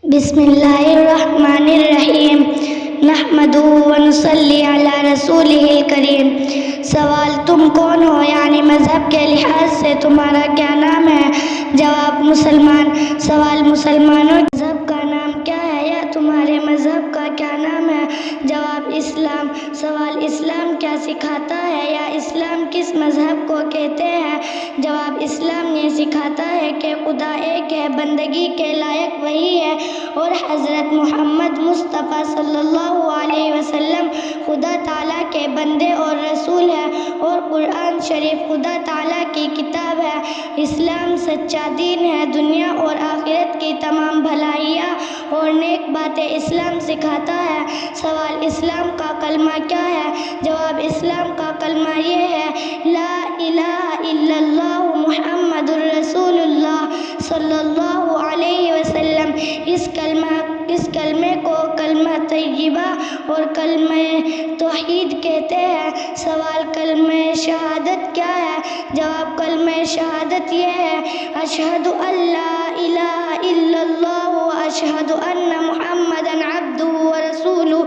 بسم اللہ الرحمن الرحیم نحمدہ ونصلی علی رسولہ الکریم۔ سوال: تم کون ہو؟ یعنی مذہب کے لحاظ سے تمہارا کیا نام ہے؟ جواب: مسلمان۔ سوال: مسلمانوں کے مذہب کا نام کیا ہے یا تمہارے مذہب کا کیا نام ہے؟ جواب: اسلام۔ سوال: اسلام کیا سکھاتا ہے یا اسلام کس مذہب کو کہتے ہیں؟ جواب: اسلام یہ سکھاتا ہے کہ خدا ایک ہے، بندگی کے لائق وہی ہے اور حضرت محمد مصطفیٰ صلی اللہ علیہ وسلم خدا تعالیٰ کے بندے اور رسول ہیں اور قرآن شریف خدا تعالیٰ کی کتاب ہے۔ اسلام سچا دین ہے، دنیا اور آخرت کی تمام بھلائیاں اور نیک باتیں اسلام سکھاتا ہے۔ سوال: اسلام کا کلمہ کیا ہے؟ جواب: اسلام کا کلمہ یہ ہے: لا الہ الا اللہ محمد الرسول اللہ صلی اللہ علیہ وسلم۔ اس کلمے کو کلمہ طیبہ اور کلمہ توحید کہتے ہیں۔ سوال: کلمہ شہادت کیا ہے؟ جواب: کلمہ شہادت یہ ہے: اشہد ان لا الہ الا اللہ و اشہد ان محمدًا عبدہ و رسولہ۔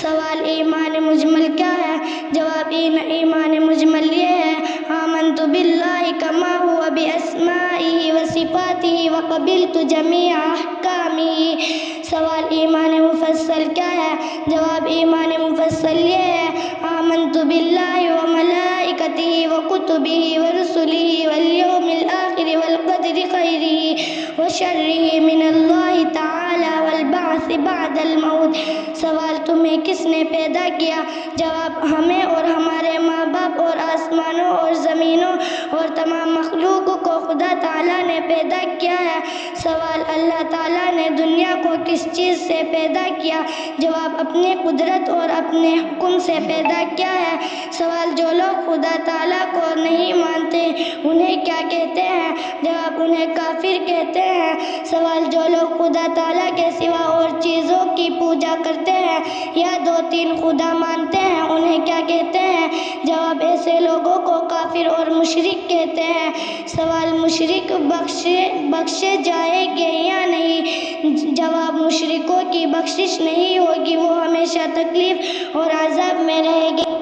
سوال: ایمان مجمل کیا ہے؟ جواب: ایمان مجمل یہ ہے: آمنت باللہ کما هو باسمائہ و صفاتہ و قبلت جمیع احکامہ۔ سوال: ایمان مفصل کیا ہے؟ جواب: ایمان مفصل یہ ہے: آمنت باللہ و ملائکتہ و کتبہ و رسلہ والیوم الآخر والقدر خیرہ و شرہ من اللہ تعالی والبعث بعد الموت۔ سوال: تمہیں کس نے پیدا کیا؟ جواب: ہمیں اور ہمارے ماں باپ اور آسمانوں اور زمینوں اور تمام مخلوق کو خدا تعالیٰ نے پیدا کیا ہے۔ سوال: اللہ تعالیٰ نے دنیا کو کس چیز سے پیدا کیا؟ جواب: اپنی قدرت اور اپنے حکم سے پیدا کیا ہے۔ سوال: جو لوگ خدا تعالیٰ کو نہیں مانتے انہیں کیا کہتے ہیں؟ جواب: انہیں کافر کہتے ہیں۔ سوال: جو لوگ خدا تعالیٰ کے سوا اور چیزوں کی پوجا کرتے ہیں یا 2-3 خدا مانتے ہیں انہیں کیا کہتے ہیں؟ جواب: ایسے لوگوں کو کافر اور مشرک کہتے ہیں۔ سوال: مشرک بخشے جائیں گے یا نہیں؟ جواب: مشرکوں کی بخشش نہیں ہوگی، وہ ہمیشہ تکلیف اور عذاب میں رہیں گے۔